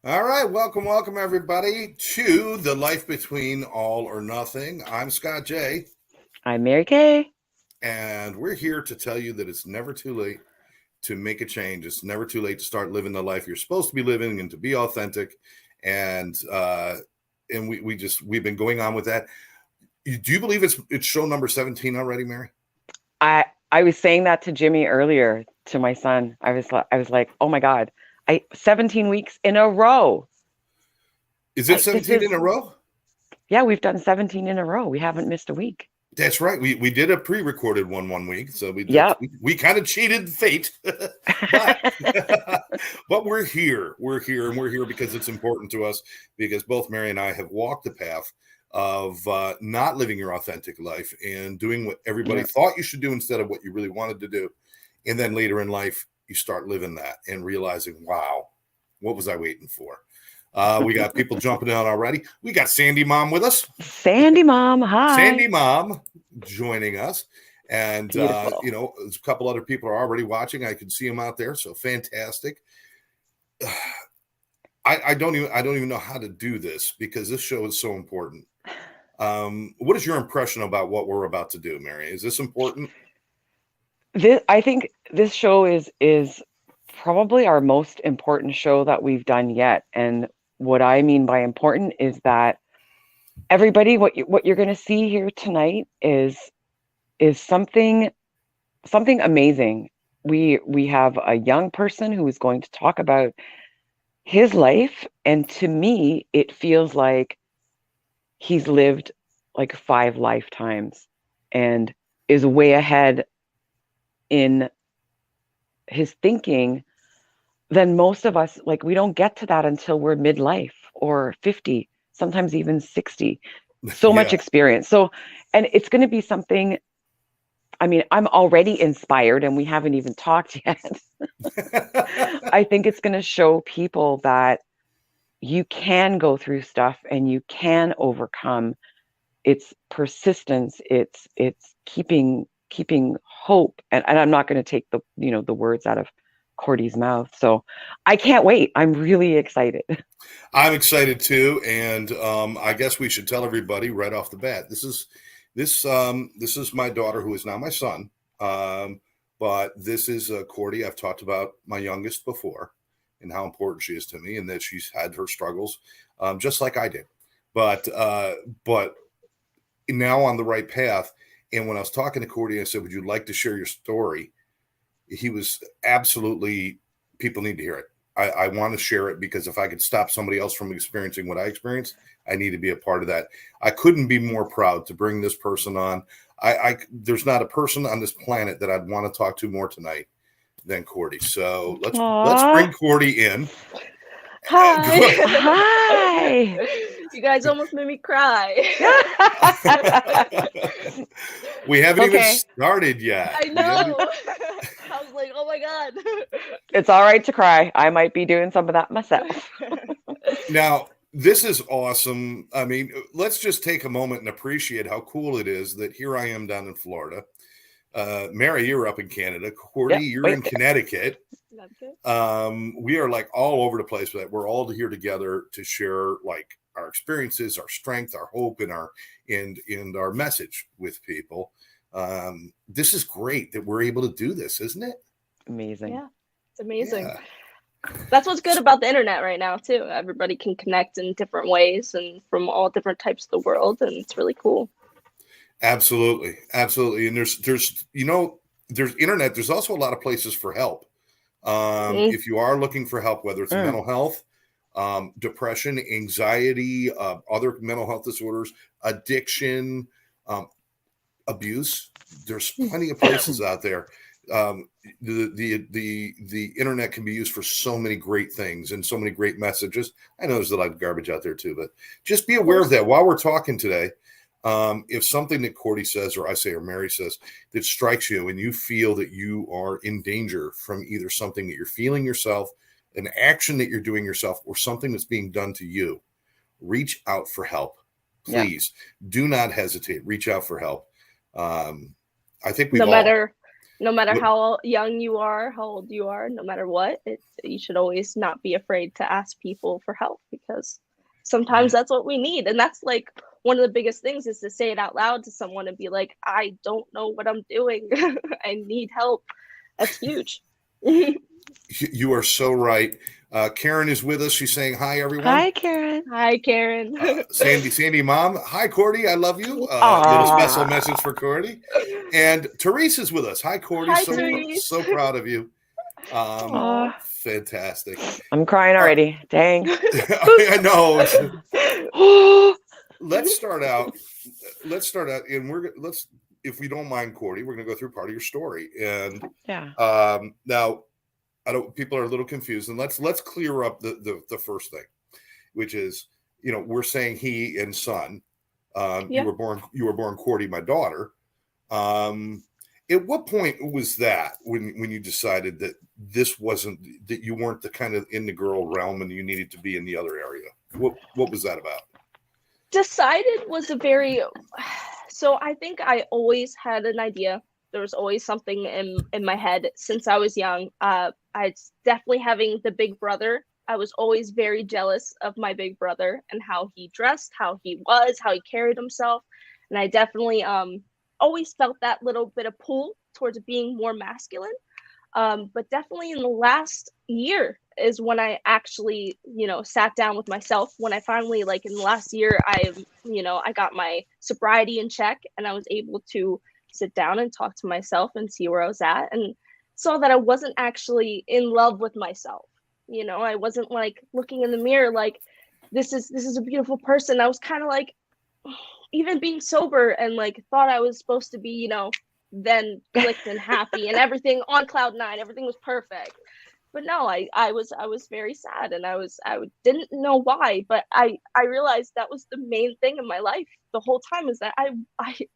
All right, welcome everybody to the Life Between All or Nothing. I'm Scott J, I'm Mary Kay. and we're here to tell you that it's never too late to make a change. It's never too late to start living the life you're supposed to be living and to be authentic. And we've been going on with that. Do you believe it's show number 17 already, Mary? I was saying that to Jimmy earlier to my son. I was like, "Oh my God. 17 weeks in a row. Is it This 17 in is a row? Yeah, we've done 17 in a row. We haven't missed a week." That's right. We did a pre-recorded one week, so Yep. we kind of cheated fate, but but we're here. And we're here because it's important to us. Because both Mary and I have walked the path of not living your authentic life and doing what everybody Yep. thought you should do instead of what you really wanted to do, and then later in life you start living that and realizing, wow, what was I waiting for? We got people jumping out already. We got Sandy Mom with us. Sandy Mom, hi. Sandy Mom joining us. And, Beautiful. a couple other people are already watching. I can see them out there. So fantastic. I don't even know how to do this because this show is so important. What is your impression about what we're about to do, Mary? Is this important? I think this show is probably our most important show that we've done yet. And what I mean by important is that everybody, what you're going to see here tonight is something amazing. We have a young person who is going to talk about his life, and to me it feels like he's lived like 5 lifetimes and is way ahead in his thinking than most of us. Like, we don't get to that until we're midlife or 50, sometimes even 60. So much Yeah. experience. So, and it's going to be something. I mean, I'm already inspired and we haven't even talked yet. I think it's going to show people that you can go through stuff and you can overcome. It's persistence. It's keeping hope. And I'm not going to take the words out of Cordy's mouth. So I can't wait. I'm really excited. I'm excited too. And I guess we should tell everybody right off the bat. This is my daughter, who is now my son. But this is Cordy. I've talked about my youngest before and how important she is to me, and that she's had her struggles, just like I did. But now on the right path. And when I was talking to Cordy, I said, "Would you like to share your story?" He was absolutely, people need to hear it. I want to share it because if I could stop somebody else from experiencing what I experienced, I need to be a part of that. I couldn't be more proud to bring this person on. There's not a person on this planet that I'd want to talk to more tonight than Cordy. So let's Aw. bring Cordy in. Hi. Hi. You guys almost made me cry. We haven't even Okay. started yet. I know. I was like, oh my God. It's all right to cry. I might be doing some of that myself. Now, this is awesome. I mean, let's just take a moment and appreciate how cool it is that here I am down in Florida. Mary, you're up in Canada. Cordy, Yep. you're Wait. in Connecticut. That's it. We are like all over the place, but we're all here together to share like our experiences, our strength, our hope, and our message with people. This is great that we're able to do this, isn't it? Amazing. Yeah, it's amazing. Yeah. That's what's good about the internet right now, too. Everybody can connect in different ways and from all different types of the world, and it's really cool. Absolutely, absolutely. And there's internet. There's also a lot of places for help. Mhm. If you are looking for help, whether it's Mm. mental health, depression, anxiety, other mental health disorders, addiction, um, abuse, there's plenty of places out there. Um, the internet can be used for so many great things and so many great messages. I know there's a lot of garbage out there too, but just be Of aware of course. that while we're talking today. If something that Cordy says, or I say, or Mary says, that strikes you and you feel that you are in danger from either something that you're feeling yourself, an action that you're doing yourself, or something that's being done to you, reach out for help. Yeah. Please do not hesitate. Reach out for help. I think we've No all. matter No matter how young you are, how old you are, no matter what, you should always not be afraid to ask people for help, because sometimes that's what we need. And that's like one of the biggest things, is to say it out loud to someone and be like, I don't know what I'm doing. I need help. That's huge. You are so right. Karen is with us. She's saying hi, everyone. Hi, Karen. Hi, Karen. Sandy, mom. Hi, Cordy. I love you. Little special message for Cordy. And Therese is with us. Hi, Cordy. Hi, so, Therese. so proud of you. Fantastic. I'm crying already. Dang. I know. Let's start out, and let's, if we don't mind, Cordy, we're gonna go through part of your story. And now people are a little confused, and let's clear up the first thing, which is, we're saying he and son. You were born Cordy, my daughter. At what point was that when you decided that that you weren't the kind of in the girl realm and you needed to be in the other area? What was that about? Decided was so I think I always had an idea. There was always something in my head since I was young. I definitely, having the big brother, I was always very jealous of my big brother and how he dressed, how he carried himself. And I definitely always felt that little bit of pull towards being more masculine. But definitely in the last year is when I actually, sat down with myself. When I finally, like in the last year, I got my sobriety in check, and I was able to sit down and talk to myself and see where I was at, and saw that I wasn't actually in love with myself. I wasn't like looking in the mirror like, this is a beautiful person. I was kind of like, even being sober, and like thought I was supposed to be, then clicked and happy and everything on cloud nine, everything was perfect. But no, I was very sad, and I didn't know why, but I realized that was the main thing in my life the whole time, is that I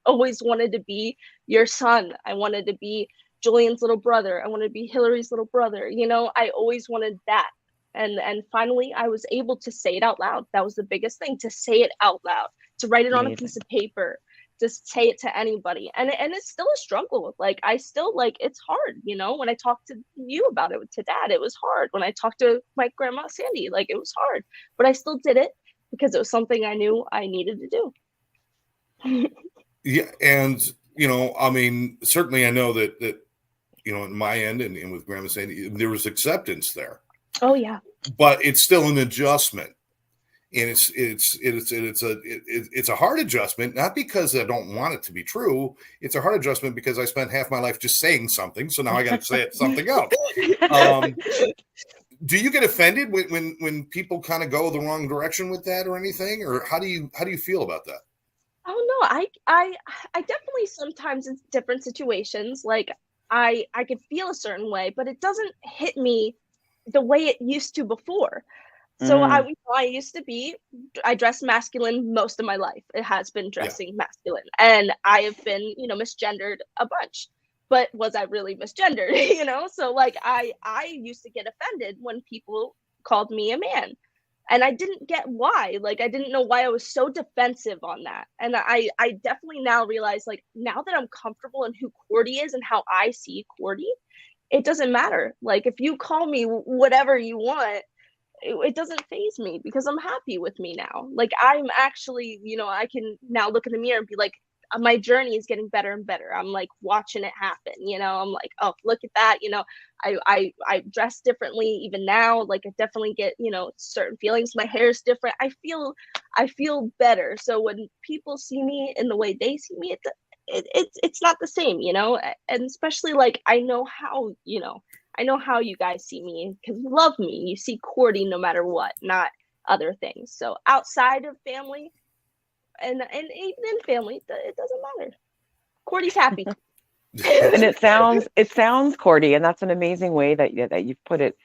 always wanted to be your son. I wanted to be Julian's little brother. I wanted to be Hillary's little brother. I always wanted that. And finally I was able to say it out loud. That was the biggest thing, to say it out loud, to write it on a piece of paper, just say it to anybody. And it's still a struggle. Like, I still, like, it's hard, when I talked to you about it, to Dad, it was hard. When I talked to my grandma Sandy, like, it was hard, but I still did it because it was something I knew I needed to do. Yeah. And, I mean, certainly I know that, in my end and with Grandma Sandy, there was acceptance there. Oh yeah. But it's still an adjustment. And it's a hard adjustment, not because I don't want it to be true. It's a hard adjustment because I spent half my life just saying something, so now I got to say it something else. Do you get offended when people kind of go the wrong direction with that or anything, or how do you feel about that? Oh no, I definitely sometimes in different situations, like I could feel a certain way, but it doesn't hit me the way it used to before. So I dressed masculine most of my life. It has been dressing masculine, and I have been, misgendered a bunch. But was I really misgendered? So like I used to get offended when people called me a man, and I didn't get why. Like, I didn't know why I was so defensive on that. And I definitely now realize, like, now that I'm comfortable in who Cordy is and how I see Cordy, it doesn't matter. Like, if you call me whatever you want, it doesn't faze me, because I'm happy with me now. Like, I'm actually, I can now look in the mirror and be like, my journey is getting better and better. I'm like watching it happen, I'm like, oh, look at that. I dress differently even now. Like, I definitely get, certain feelings. My hair is different. I feel better. So when people see me in the way they see me, it's not the same, and especially, like, I know how you guys see me, because you love me. You see Cordy no matter what, not other things. So outside of family and even in family, it doesn't matter. Cordy's happy. And it sounds, Cordy, and that's an amazing way that you've put it.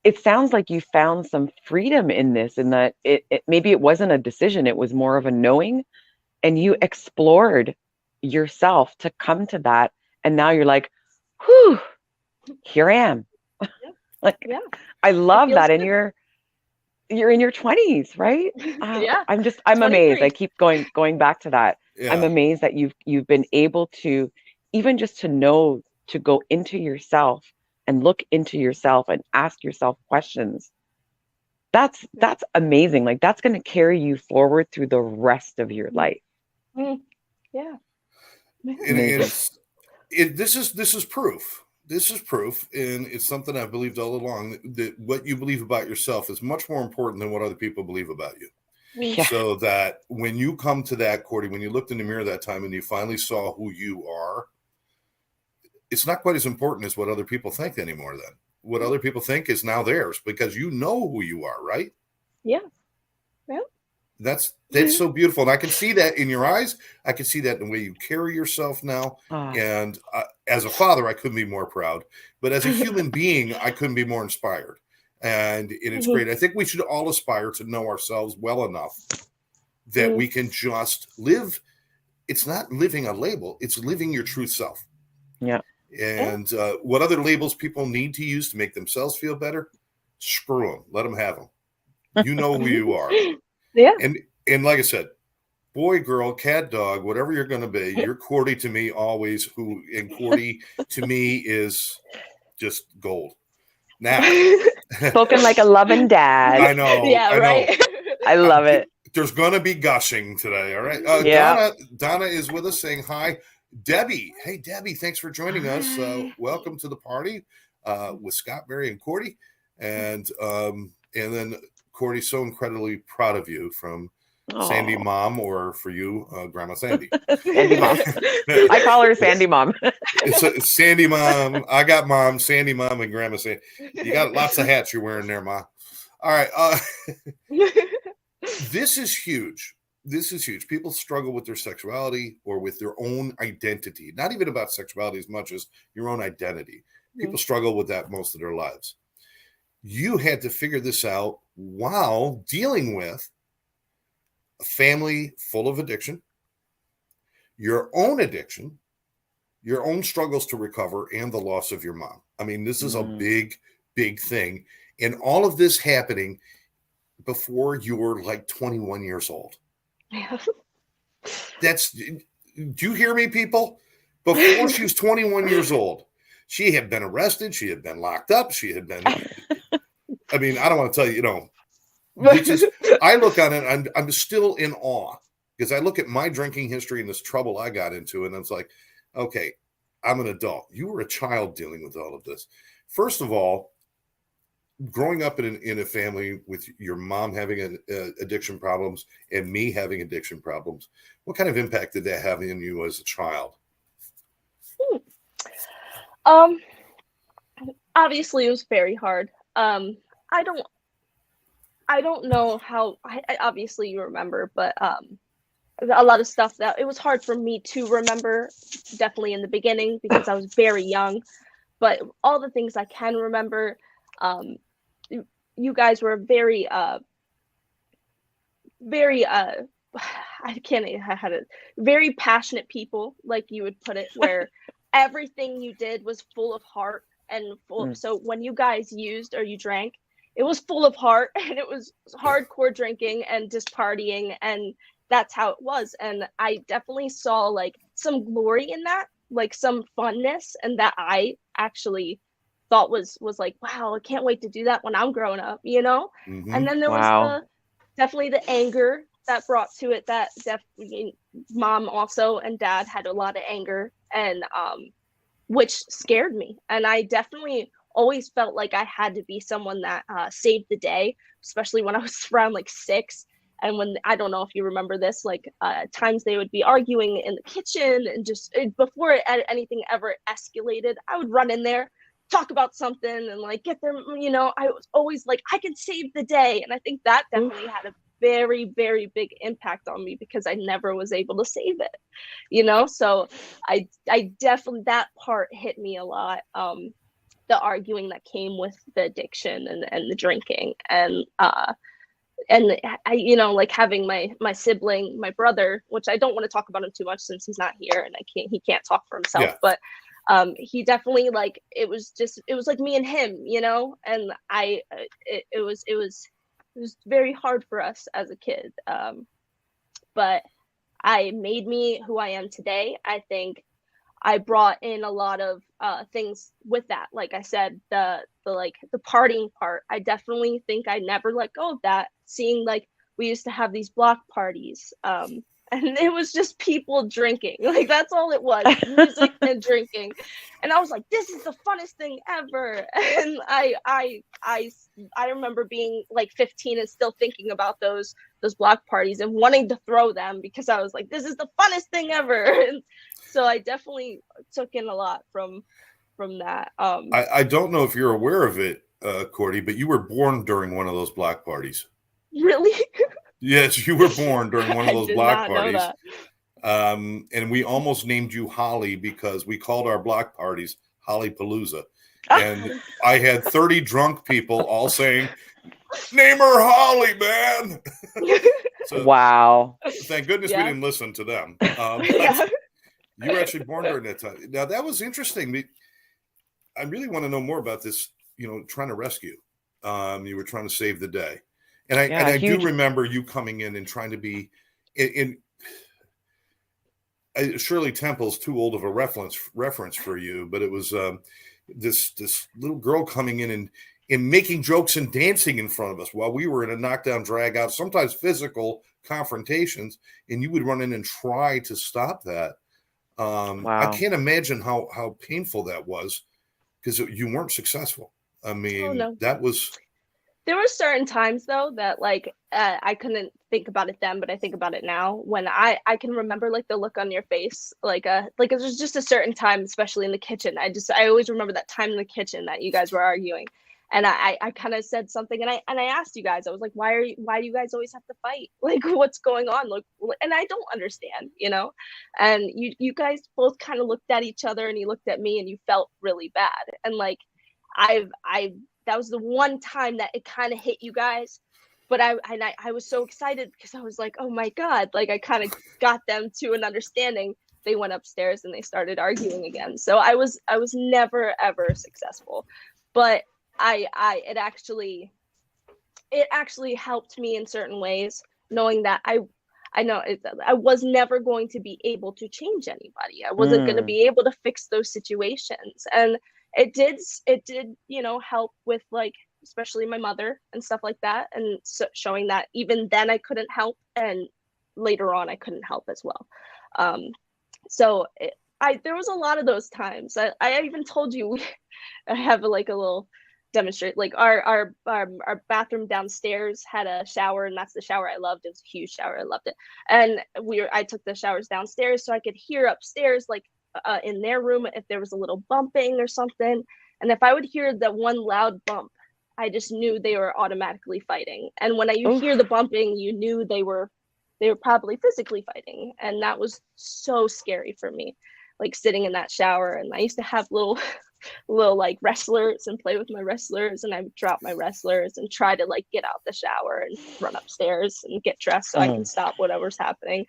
It sounds like you found some freedom in this, and that it maybe it wasn't a decision, it was more of a knowing, and you explored yourself to come to that, and now you're like, whew, here I am. I love that. And you're in your 20s, right? I'm amazed. I keep going back to that. Yeah. I'm amazed that you've been able to, even just to know to go into yourself and look into yourself and ask yourself questions, that's amazing. Like that's going to carry you forward through the rest of your life. Yeah. And this is proof. This is proof, and it's something I've believed all along, that what you believe about yourself is much more important than what other people believe about you. Yeah. So that when you come to that, Cordy, when you looked in the mirror that time and you finally saw who you are, it's not quite as important as what other people think anymore. Then what other people think is now theirs, because you know who you are, right? Yeah. Yeah. That's so beautiful, and I can see that in your eyes. I can see that in the way you carry yourself now. And as a father, I couldn't be more proud. But as a human being, I couldn't be more inspired. And it's great. I think we should all aspire to know ourselves well enough that we can just live. It's not living a label; it's living your true self. Yeah. And what other labels people need to use to make themselves feel better? Screw them. Let them have them. You know who you are. Yeah. And like I said, boy, girl, cat, dog, whatever you're going to be, you're Cordy to me always. And Cordy to me is just gold. Now, spoken like a loving dad. I know. Yeah, right. I love it. There's going to be gushing today. All right. Donna is with us saying hi. Debbie. Hey, Debbie, thanks for joining us. Welcome to the party with Scott, Mary, and Cordy. And then Cordy's so incredibly proud of you from Sandy Mom, or for you, Grandma Sandy. Sandy Mom. I call her Sandy Mom. It's Sandy Mom. I got Mom, Sandy Mom, and Grandma Sandy. You got lots of hats you're wearing there, Ma. All right. This is huge. This is huge. People struggle with their sexuality or with their own identity. Not even about sexuality as much as your own identity. People struggle with that most of their lives. You had to figure this out while dealing with a family full of addiction, your own addiction, your own struggles to recover, and the loss of your mom. I mean, this is a big, big thing. And all of this happening before you were like 21 years old. Yeah. Do you hear me, people? Before she was 21 years old, she had been arrested. She had been locked up. She had been, I mean, I don't want to tell you, I look on it, I'm still in awe, because I look at my drinking history and this trouble I got into, and it's like, okay, I'm an adult. You were a child dealing with all of this. First of all, growing up in a family with your mom having addiction problems and me having addiction problems, what kind of impact did that have on you as a child? Obviously it was very hard. I don't know how, obviously you remember, but a lot of stuff that it was hard for me to remember, definitely in the beginning, because I was very young. But all the things I can remember, you guys were very very passionate people, like you would put it, where everything you did was full of heart and full. So when you guys used or you drank, it was full of heart, and it was hardcore drinking and just partying, and that's how it was. And I definitely saw like some glory in that, like some funness, and that I actually thought was like, wow, I can't wait to do that when I'm growing up, And then there was definitely the anger that brought to it, that definitely mom also and dad had a lot of anger, and which scared me. And I definitely always felt like I had to be someone that saved the day, especially when I was around like 6. And when, I don't know if you remember this, like times they would be arguing in the kitchen, and just before anything ever escalated, I would run in there, talk about something, and like get them, I was always like, I can save the day. And I think that definitely had a very, very big impact on me, because I never was able to save it, so I definitely, that part hit me a lot. The arguing that came with the addiction and the drinking, and I, like having my sibling, my brother, which I don't want to talk about him too much since he's not here and he can't talk for himself, but he definitely, like, it was like me and him, and it was very hard for us as a kid. But I made me who I am today. I think I brought in a lot of things with that. Like I said, the partying part, I definitely think I never let go of that. Seeing like we used to have these block parties, and it was just people drinking. Like that's all it was, music and drinking. And I was like, this is the funnest thing ever. And I remember being like 15 and still thinking about those block parties and wanting to throw them because I was like, this is the funnest thing ever. And so I definitely took in a lot from that. I don't know if you're aware of it, Cordy, but you were born during one of those block parties. Really? Yes, you were born during one of those block parties. And we almost named you Holly because we called our block parties Holly Palooza. And I had 30 drunk people all saying, name her Holly, man. So, wow. Thank goodness we didn't listen to them. You were actually born during that time. Now, that was interesting. I really want to know more about this, trying to rescue. You were trying to save the day. And I do remember you coming in and trying to be in Shirley Temple's too old of a reference for you, but it was this little girl coming in and making jokes and dancing in front of us while we were in a knockdown, drag out, sometimes physical confrontations, and you would run in and try to stop that. Wow. I can't imagine how painful that was because you weren't successful. I mean, that was. There were certain times though that like I couldn't think about it then, but I think about it now when I can remember like the look on your face, like it was just a certain time, especially in the kitchen. I always remember that time in the kitchen that you guys were arguing, and I kind of said something, and I asked you guys, I was like, why do you guys always have to fight? Like what's going on? Like, and I don't understand, and you guys both kind of looked at each other, and you looked at me, and you felt really bad, and like that was the one time that it kind of hit you guys, but I was so excited because I was like, oh my God, like I kind of got them to an understanding. They went upstairs and they started arguing again. So I was never ever successful, but it actually helped me in certain ways, knowing that I was never going to be able to change anybody. I wasn't going to be able to fix those situations, and it did help with like especially my mother and stuff like that, and so showing that even then I couldn't help, and later on I couldn't help as well. So there was a lot of those times. I even told you I have like a little demonstrate, like our bathroom downstairs had a shower, and that's the shower I loved. It was a huge shower, I loved it, and I took the showers downstairs so I could hear upstairs, like in their room, if there was a little bumping or something, and if I would hear that one loud bump, I just knew they were automatically fighting. And when you hear the bumping, you knew they were probably physically fighting, and that was so scary for me, like sitting in that shower. And I used to have little like wrestlers and play with my wrestlers, and I would drop my wrestlers and try to like get out the shower and run upstairs and get dressed so I can stop whatever's happening.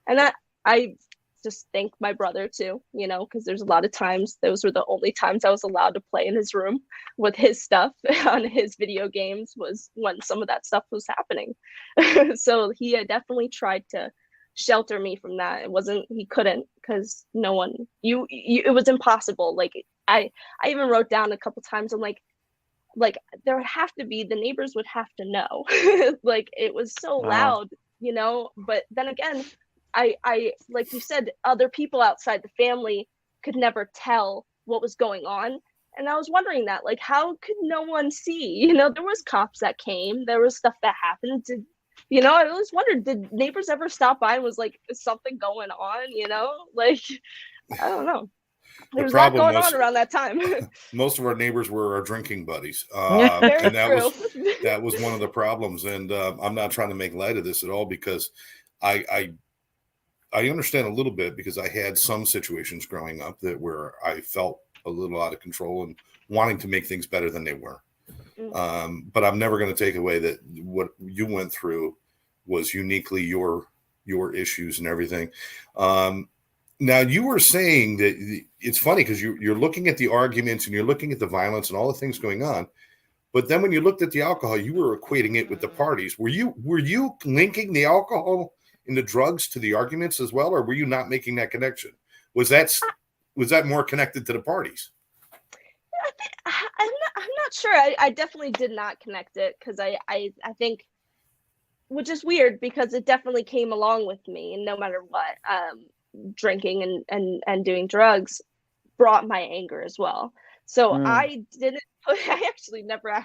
And that I just thank my brother too, because there's a lot of times those were the only times I was allowed to play in his room with his stuff on his video games, was when some of that stuff was happening. So he definitely tried to shelter me from that. He couldn't, because no one, it was impossible. Like I even wrote down a couple times, I'm like there would have to be, the neighbors would have to know. Like it was so loud, but then again, I like you said, other people outside the family could never tell what was going on. And I was wondering that, like, how could no one see? There was cops that came, there was stuff that happened. I always wondered, did neighbors ever stop by and was like, is something going on? Like, I don't know. There was a lot going on around that time. Most of our neighbors were our drinking buddies. And that was one of the problems. And I'm not trying to make light of this at all, because I understand a little bit, because I had some situations growing up where I felt a little out of control and wanting to make things better than they were. But I'm never going to take away that what you went through was uniquely your issues and everything. Now, you were saying that it's funny because you're looking at the arguments and you're looking at the violence and all the things going on. But then when you looked at the alcohol, you were equating it with the parties. Were you linking the alcohol and the drugs to the arguments as well, or were you not making that connection? Was that was that more connected to the parties? I'm not sure. I definitely did not connect it because I think, which is weird because it definitely came along with me, and no matter what, drinking and doing drugs brought my anger as well. So I didn't I actually never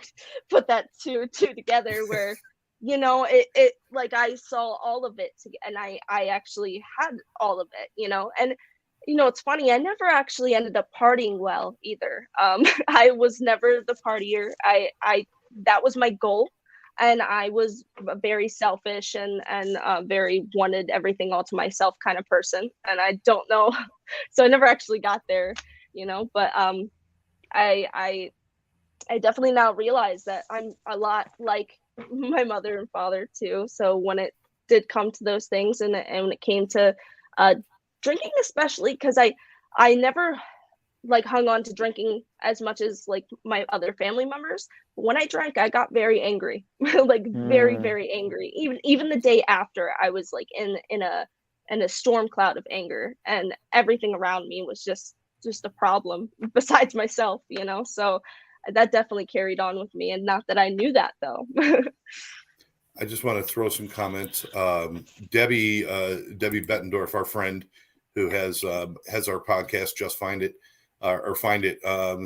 put that two together where, it like I saw all of it and I actually had all of it, and it's funny, I never actually ended up partying well either. I was never the partier. I that was my goal, and I was a very selfish and very wanted everything all to myself kind of person, and I don't know, so I never actually got there, but I definitely now realize that I'm a lot like my mother and father too. So when it did come to those things, and when it came to drinking, especially because I never like hung on to drinking as much as like my other family members. But when I drank, I got very angry, like very, very angry. Even the day after, I was like in a storm cloud of anger, and everything around me was just a problem besides myself, So that definitely carried on with me, and not that I knew that though. I just want to throw some comments. Debbie Bettendorf, our friend who has our podcast, Just Find It, or Find It.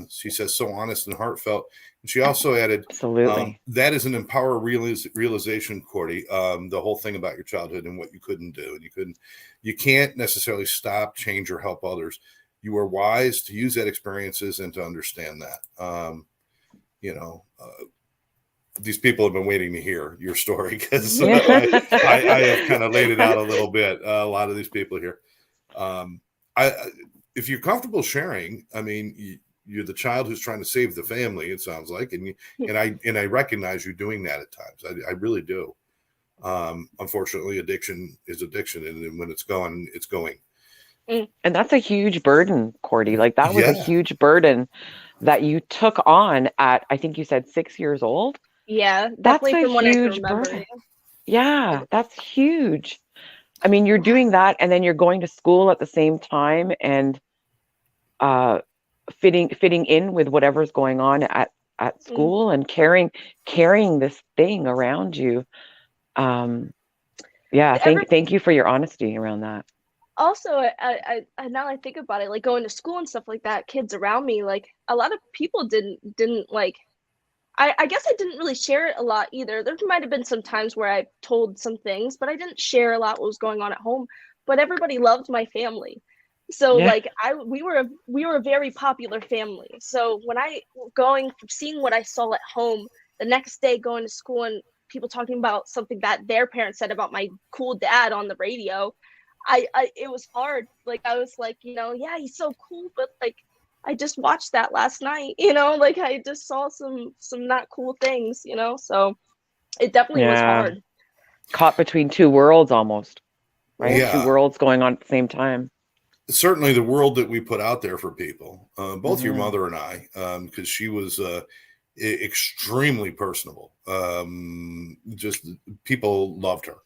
She says, so honest and heartfelt. And she also added, Absolutely. that is an empower realization, Cordy. The whole thing about your childhood and what you couldn't do. And you can't necessarily stop, change, or help others. You are wise to use that experiences and to understand that. These people have been waiting to hear your story because I have kind of laid it out a little bit. A lot of these people here. If you're comfortable sharing, I mean, you're the child who's trying to save the family. It sounds like, and I recognize you doing that at times. I really do. Unfortunately, addiction is addiction, and when it's gone, it's going. And that's a huge burden, Cordy. Like that was a huge burden that you took on at, I think you said 6 years old. Yeah, that's a huge burden. Yeah, that's huge. I mean, you're doing that, and then you're going to school at the same time, and fitting in with whatever's going on at school, and carrying this thing around you. Thank you for your honesty around that. Also, I now I think about it, like going to school and stuff like that, kids around me, like a lot of people didn't like. I guess I didn't really share it a lot either. There might have been some times where I told some things, but I didn't share a lot what was going on at home. But everybody loved my family. So like we were a very popular family. So when seeing what I saw at home, the next day going to school and people talking about something that their parents said about my cool dad on the radio, it was hard. Like I was like, yeah, he's so cool, but like I just watched that last night, like I just saw some not cool things, so it definitely was hard. Caught between two worlds almost, right? Yeah. 2 worlds going on at the same time. Certainly the world that we put out there for people, both your mother and I, because she was extremely personable. Just people loved her.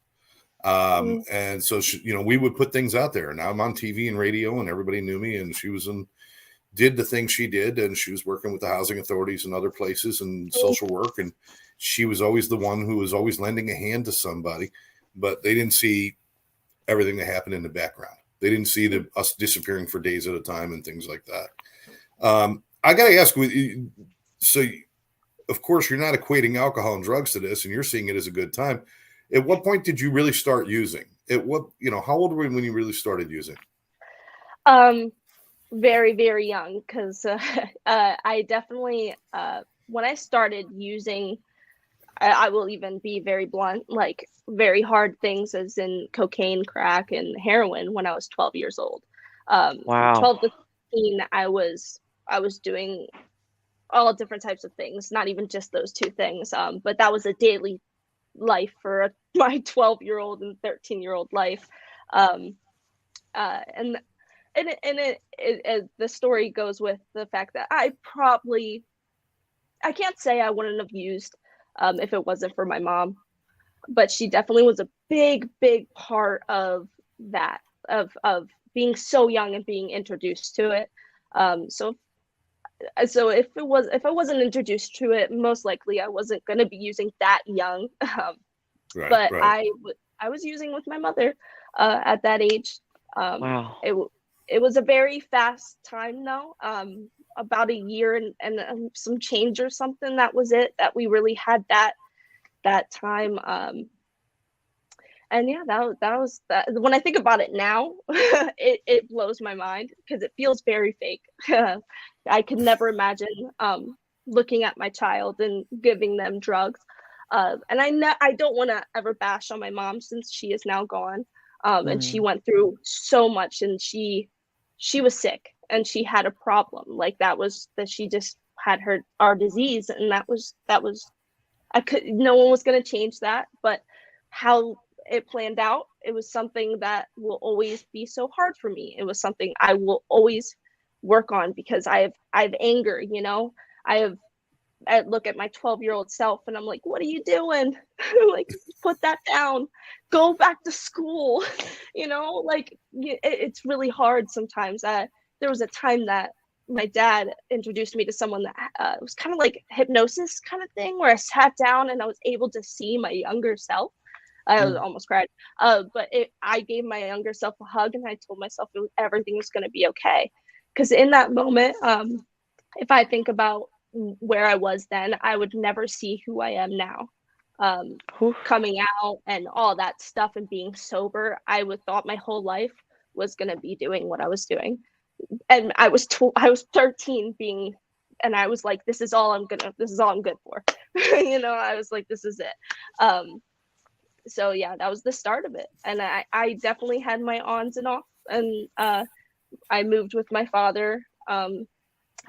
And so, we would put things out there, and I'm on TV and radio and everybody knew me, and she was did the thing she did, and she was working with the housing authorities and other places and social work. And she was always the one who was always lending a hand to somebody, but they didn't see everything that happened in the background. They didn't see us disappearing for days at a time and things like that. I got to ask, so of course you're not equating alcohol and drugs to this, and you're seeing it as a good time. At what point did you really start using? How old were you when you really started using? Very, very young, because I definitely, when I started using, I will even be very blunt, like very hard things as in cocaine, crack, and heroin when I was 12 years old. Wow. 12 to 15, I was doing all different types of things, not even just those two things. But that was a daily life for my 12-year-old and 13-year-old life. And the story goes with the fact that I can't say I wouldn't have used if it wasn't for my mom, but she definitely was a big part of that, of being so young and being introduced to it. So if I wasn't introduced to it, most likely I wasn't going to be using that young. But Right. I was using with my mother at that age. Wow. It was a very fast time though. About a year and some change or something. That was it. That we really had that time. And yeah, that was that. When I think about it now, it blows my mind because it feels very fake. I could never imagine looking at my child and giving them drugs. And I don't want to ever bash on my mom since she is now gone. And she went through so much, and she was sick and she had a problem like that she just had our disease, and that was no one was going to change that, but how it planned out, it was something that will always be so hard for me. It was something I will always work on because I have anger, I look at my 12-year-old self and I'm like, what are you doing? Like, put that down, go back to school. It's really hard sometimes. There was a time that my dad introduced me to someone that it was kind of like hypnosis kind of thing, where I sat down and I was able to see my younger self. I was almost cried. But I gave my younger self a hug and I told myself everything was going to be okay. Because in that moment, if I think about where I was then, I would never see who I am now. Coming out and all that stuff and being sober, I would thought my whole life was going to be doing what I was doing. And I was 13 and I was like, this is all I'm good for. I was like, this is it. So yeah, that was the start of it. And I definitely had my ons and offs, and I moved with my father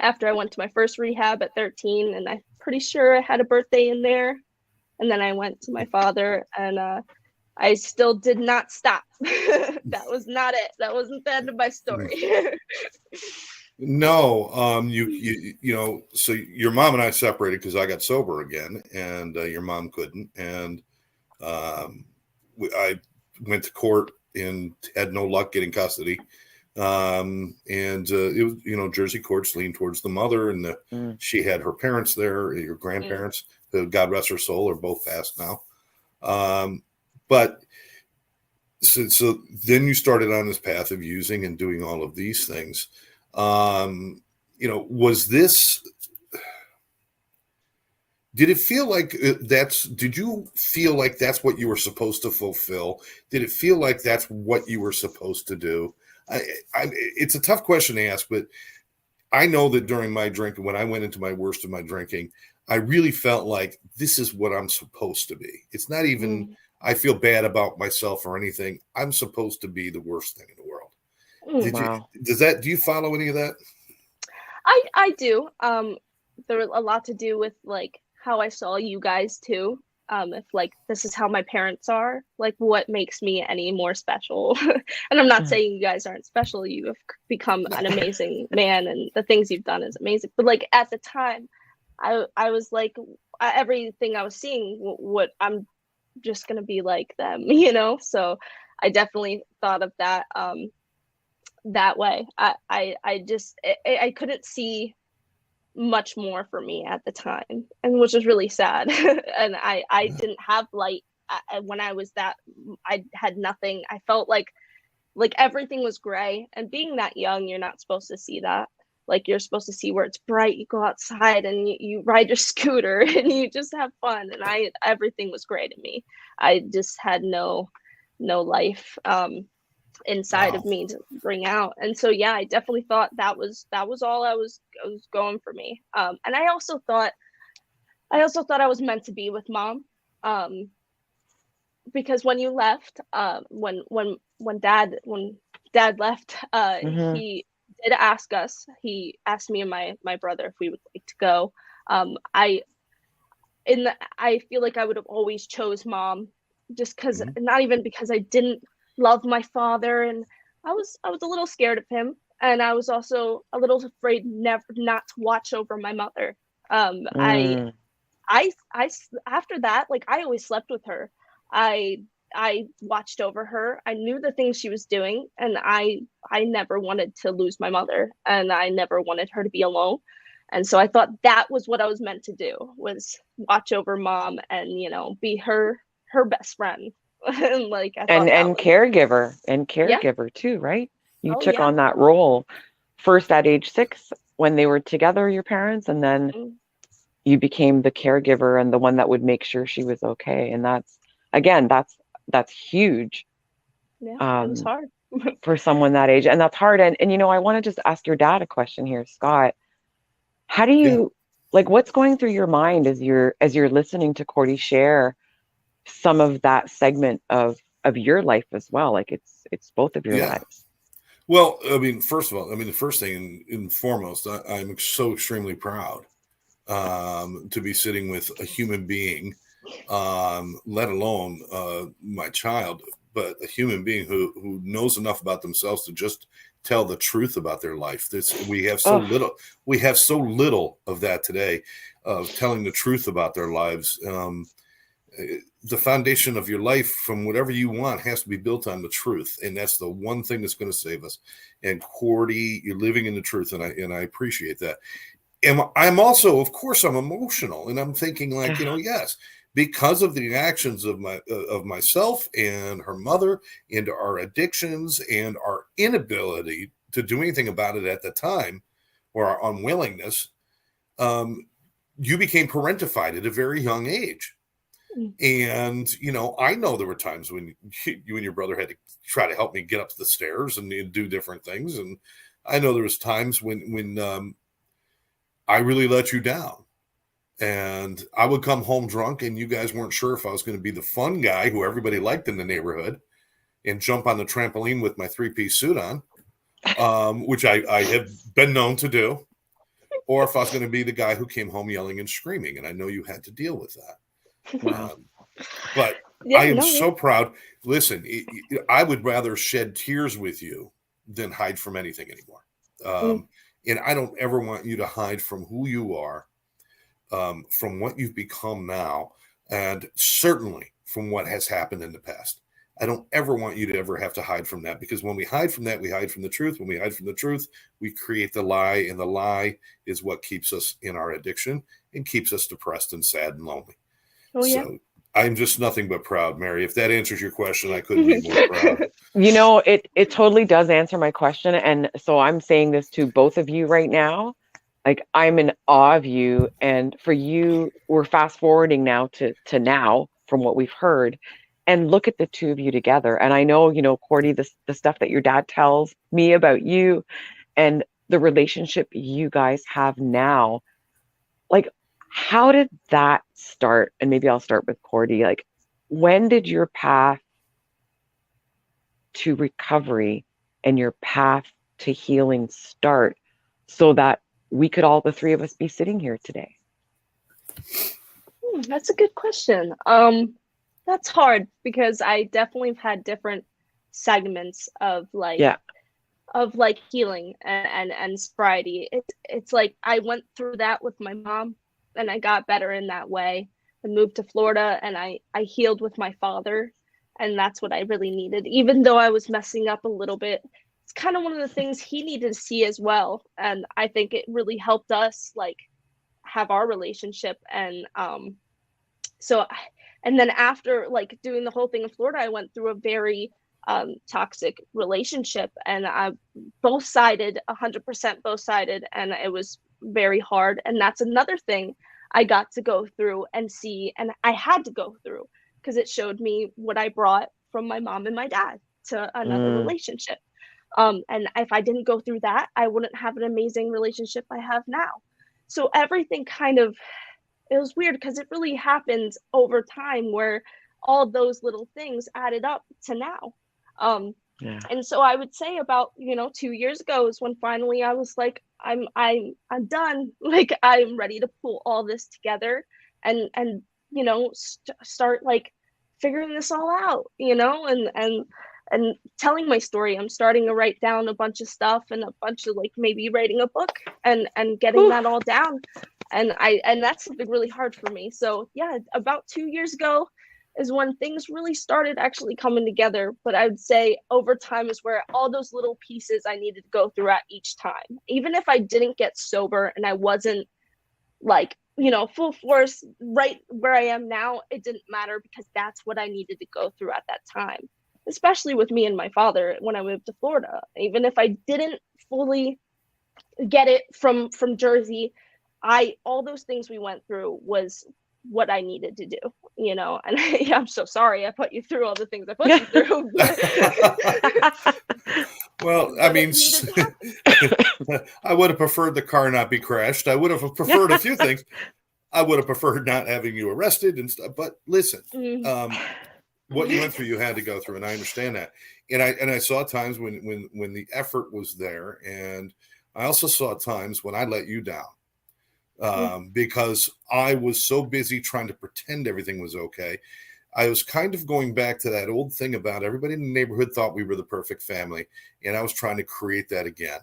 after I went to my first rehab at 13, and I'm pretty sure I had a birthday in there. And then I went to my father, and I still did not stop. That was not it. That wasn't the end of my story. No, so your mom and I separated because I got sober again, and your mom couldn't, and I went to court and had no luck getting custody. And it was, Jersey courts leaned towards the mother, and she had her parents there, your grandparents, God rest her soul, are both passed now. But so then you started on this path of using and doing all of these things. Was this, did it feel like did you feel like that's what you were supposed to fulfill? Did it feel like that's what you were supposed to do? It's a tough question to ask, but I know that during my drinking, when I went into my worst of my drinking, I really felt like this is what I'm supposed to be. It's not even, I feel bad about myself or anything. I'm supposed to be the worst thing in the world. Do you follow any of that? I do. There was a lot to do with like how I saw you guys too. If like this is how my parents are, like what makes me any more special. And I'm not saying you guys aren't special. You have become an amazing man, and the things you've done is amazing. But like at the time, I was like, everything I was seeing, what I'm just gonna be like them, So I definitely thought of that that way. I couldn't see much more for me at the time, and which was really sad. And I didn't have light when I was that. I had nothing. I felt like everything was gray, and being that young, you're not supposed to see that. Like, you're supposed to see where it's bright. You go outside and you ride your scooter and you just have fun. And everything was gray to me. I just had no life inside of me to bring out. And so yeah, I definitely thought that was all I was going for me. And I also thought I was meant to be with Mom, because when you left, when dad left, he did ask us. He asked me and my brother if we would like to go. I feel like I would have always chose Mom, just because, not even because I didn't love my father, and I was a little scared of him, and I was also a little afraid not to watch over my mother. I after that, like, I always slept with her. I I watched over her. I knew the things she was doing, and I never wanted to lose my mother, and I never wanted her to be alone. And so I thought that was what I was meant to do, was watch over mom and, be her best friend. And like I thought that And was, caregiver too, right? You oh took yeah. on that role first at age 6 when they were together, your parents, and then Mm, you became the caregiver and the one that would make sure she was okay. And that's, again, that's huge, yeah, it was um, hard. for someone that age, and that's hard. And I want to just ask your dad a question here, Scott. How do Yeah. you, like, what's going through your mind as you're listening to Cordy share some of that segment of your life as well? Like, it's both of your Yeah. lives. Well, I mean, first of all, the first thing and foremost, I'm so extremely proud to be sitting with a human being, let alone my child, but a human being who knows enough about themselves to just tell the truth about their life. We have so Oh, little of that today, of telling the truth about their lives. The foundation of your life, from whatever you want, has to be built on the truth, and that's the one thing that's going to save us. And Cordy, you're living in the truth, and I appreciate that. And I'm also, of course, I'm emotional, and I'm thinking like, yes, because of the actions of myself and her mother, and our addictions and our inability to do anything about it at the time, or our unwillingness, you became parentified at a very young age. Mm. And, I know there were times when you and your brother had to try to help me get up the stairs and do different things. And I know there was times when I really let you down, and I would come home drunk and you guys weren't sure if I was going to be the fun guy who everybody liked in the neighborhood and jump on the trampoline with my 3-piece suit on, which I have been known to do, or if I was going to be the guy who came home yelling and screaming. And I know you had to deal with that. wow. But Yeah, I am no, yeah. so proud. Listen, I would rather shed tears with you than hide from anything anymore. And I don't ever want you to hide from who you are, from what you've become now, and certainly from what has happened in the past. I don't ever want you to ever have to hide from that, because when we hide from that, we hide from the truth. When we hide from the truth, we create the lie, and the lie is what keeps us in our addiction and keeps us depressed and sad and lonely. Oh yeah. So I'm just nothing but proud, Mary. If that answers your question, I couldn't be more proud. It totally does answer my question. And so I'm saying this to both of you right now. Like, I'm in awe of you. And for you, we're fast forwarding now to now from what we've heard. And look at the two of you together. And I know, Cordy, the stuff that your dad tells me about you and the relationship you guys have now. Like, how did that start? And maybe I'll start with Cordy. Like, when did your path to recovery and your path to healing start, so that we could all, the three of us, be sitting here today? That's a good question. That's hard because I definitely have had different segments of Yeah. healing and sobriety. It's like I went through that with my mom, and I got better in that way. I moved to Florida, and I healed with my father, and that's what I really needed. Even though I was messing up a little bit, it's kind of one of the things he needed to see as well, and I think it really helped us like have our relationship. And so and then after like doing the whole thing in Florida, I went through a very toxic relationship, and I both sided, 100% both sided, and it was very hard. And that's another thing I got to go through and see, and I had to go through, because it showed me what I brought from my mom and my dad to another relationship. And if I didn't go through that, I wouldn't have an amazing relationship I have now. So everything kind of, it was weird because it really happened over time, where all those little things added up to now. Yeah. And so I would say about 2 years ago is when finally I was like, I'm done. Like, I'm ready to pull all this together and start like figuring this all out, and telling my story. I'm starting to write down a bunch of stuff, and a bunch of like maybe writing a book and getting that all down. And that's something really hard for me. So yeah, about 2 years ago is when things really started actually coming together. But I would say over time is where all those little pieces I needed to go through at each time. Even if I didn't get sober and I wasn't like, full force right where I am now, it didn't matter because that's what I needed to go through at that time. Especially with me and my father when I moved to Florida. Even if I didn't fully get it from Jersey, all those things we went through was what I needed to do, and I'm so sorry I put you through all the things I put you through. Well, I mean, I would have preferred the car not be crashed. I would have preferred a few things. I would have preferred not having you arrested and stuff. But listen, what you went through, you had to go through, and I understand that. And I saw times when the effort was there, and I also saw times when I let you down. Because I was so busy trying to pretend everything was okay. I was kind of going back to that old thing about everybody in the neighborhood thought we were the perfect family, and I was trying to create that again.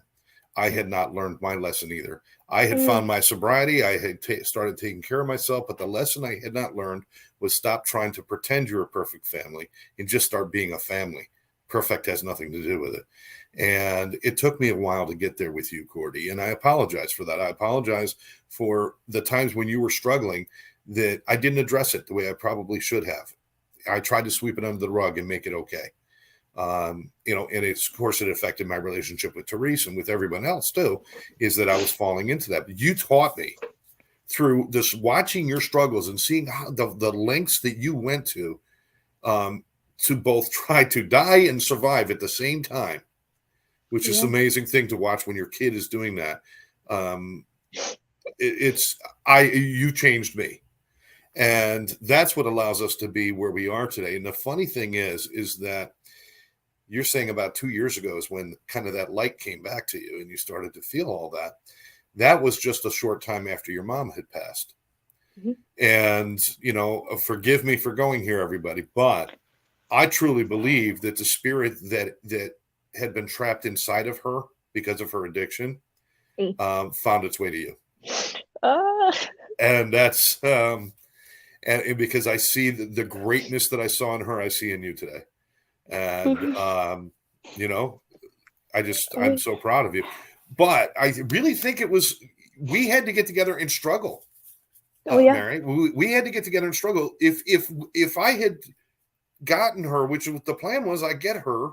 I had not learned my lesson either. I had found my sobriety. I had started taking care of myself, but the lesson I had not learned was stop trying to pretend you're a perfect family and just start being a family. Perfect has nothing to do with it. And it took me a while to get there with you, Cordy, and I apologize for that. I apologize for the times when you were struggling that I didn't address it the way I probably should have. I tried to sweep it under the rug and make it okay. And it's, of course, it affected my relationship with Therese and with everyone else too, is that I was falling into that. But you taught me through this, watching your struggles and seeing how the lengths that you went to both try to die and survive at the same time, which is an amazing thing to watch when your kid is doing that. You changed me. And that's what allows us to be where we are today. And the funny thing is that you're saying about 2 years ago is when kind of that light came back to you and you started to feel all that. That was just a short time after your mom had passed. Mm-hmm. And, forgive me for going here, everybody, but I truly believe that the spirit that had been trapped inside of her because of her addiction found its way to you. And that's and because I see the greatness that I saw in her, I see in you today. And I'm so proud of you. But I really think we had to get together and struggle. Mary, we had to get together and struggle. If I had gotten her, which the plan was, I get her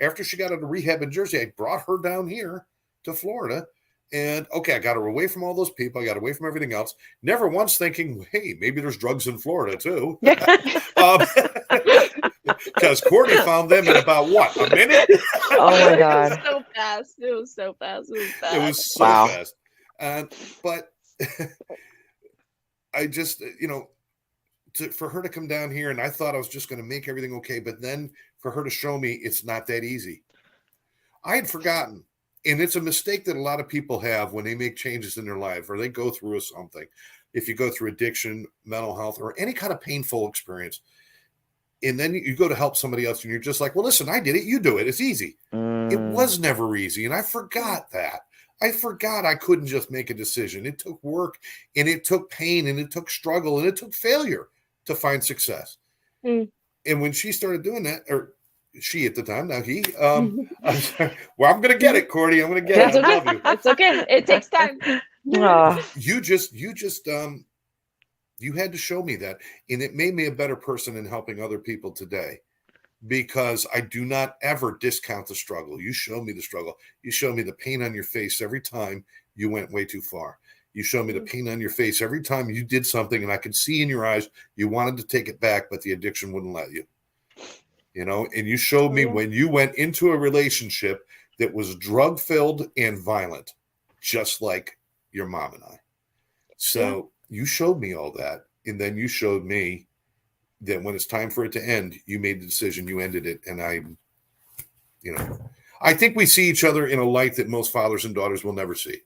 after she got out of rehab in Jersey, I brought her down here to Florida. And I got her away from all those people. I got away from everything else. Never once thinking, hey, maybe there's drugs in Florida too. Because Cordy found them in about a minute? Oh my God. It was so fast. It was so fast. But I just, for her to come down here, and I thought I was just going to make everything okay. But then for her to show me it's not that easy. I had forgotten. And it's a mistake that a lot of people have when they make changes in their life or they go through something. If you go through addiction, mental health, or any kind of painful experience, and then you go to help somebody else and you're just like, well, listen, I did it. You do it. It's easy. It was never easy. And I forgot that. I forgot I couldn't just make a decision. It took work and it took pain and it took struggle and it took failure to find success. And when she started doing that, or she at the time, now he, I'm going to get it, Cordy. I'm going to get it. I love you. It's okay. It takes time. You had to show me that. And it made me a better person in helping other people today, because I do not ever discount the struggle. You showed me the struggle. You showed me the pain on your face every time you went way too far. You showed me the pain on your face every time you did something, and I could see in your eyes you wanted to take it back, but the addiction wouldn't let you. And you showed me when you went into a relationship that was drug-filled and violent, just like your mom and I. So you showed me all that. And then you showed me that when it's time for it to end, you made the decision, you ended it. And I think we see each other in a light that most fathers and daughters will never see.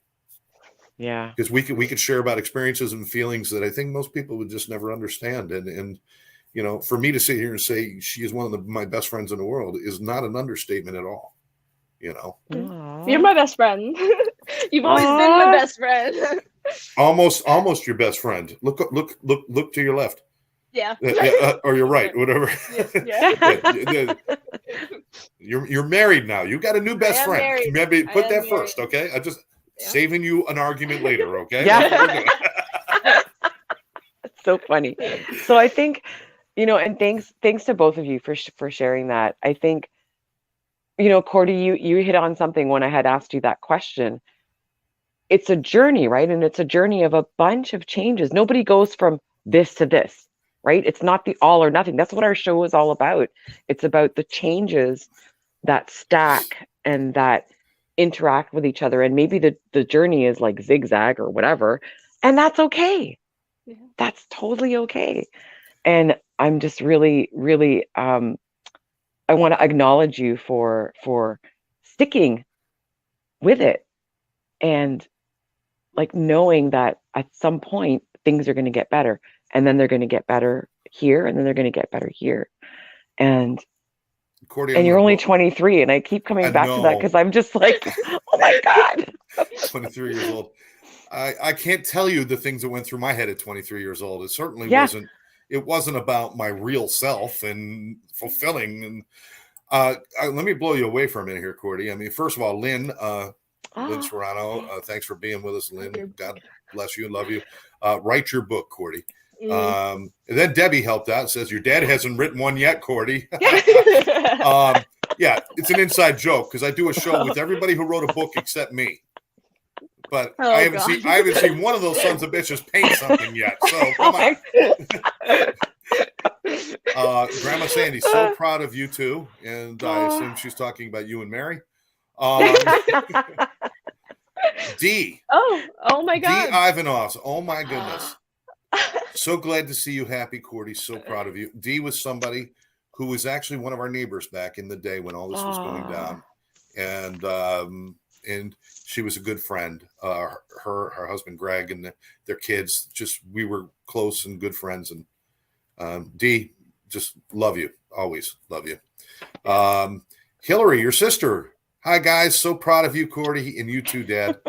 Yeah. Because we could share about experiences and feelings that I think most people would just never understand. And for me to sit here and say she is one of my best friends in the world is not an understatement at all. You're my best friend. You've always been my best friend. Almost your best friend. Look to your left. Yeah. Or you're right, whatever. Yeah. You're married now. You got a new best friend. Married. Maybe put I that am first, married. okay? I'm just Yeah. saving you an argument later, okay? Yeah. That's what we're doing. It's so funny. So I think, and thanks to both of you for sharing that. I think, Cordy, you hit on something when I had asked you that question. It's a journey, right? And it's a journey of a bunch of changes. Nobody goes from this to this, right? It's not the all or nothing. That's what our show is all about. It's about the changes that stack and that interact with each other. And maybe the journey is like zigzag or whatever. And that's okay. Yeah. That's totally okay. And I'm just really, really I want to acknowledge you for sticking with it and like knowing that at some point things are going to get better, and then they're going to get better here, and then they're going to get better here. And Cordy, you're only 23, and I keep coming back to that because I'm just like, oh my God. 23 years old. I can't tell you the things that went through my head at 23 years old. It certainly wasn't about my real self and fulfilling. And let me blow you away for a minute here, Cordy. I mean, first of all, Lynn Serrano, thanks for being with us, Lynn. God bless you. Love you. Write your book, Cordy. And then Debbie helped out and says, your dad hasn't written one yet, Cordy. Yeah, it's an inside joke because I do a show with everybody who wrote a book except me. But I haven't seen one of those sons of bitches paint something yet. So come on. Grandma Sandy, so proud of you too. And I assume she's talking about you and Mary. D. Oh my God. D. Ivanovs. Oh my goodness. So glad to see you happy, Cordy. So proud of you. D was somebody who was actually one of our neighbors back in the day when all this was going down. And she was a good friend. Her husband, Greg, and their kids, we were close and good friends. And D, just love you. Always love you. Hillary, your sister. Hi, guys. So proud of you, Cordy, and you too, Dad.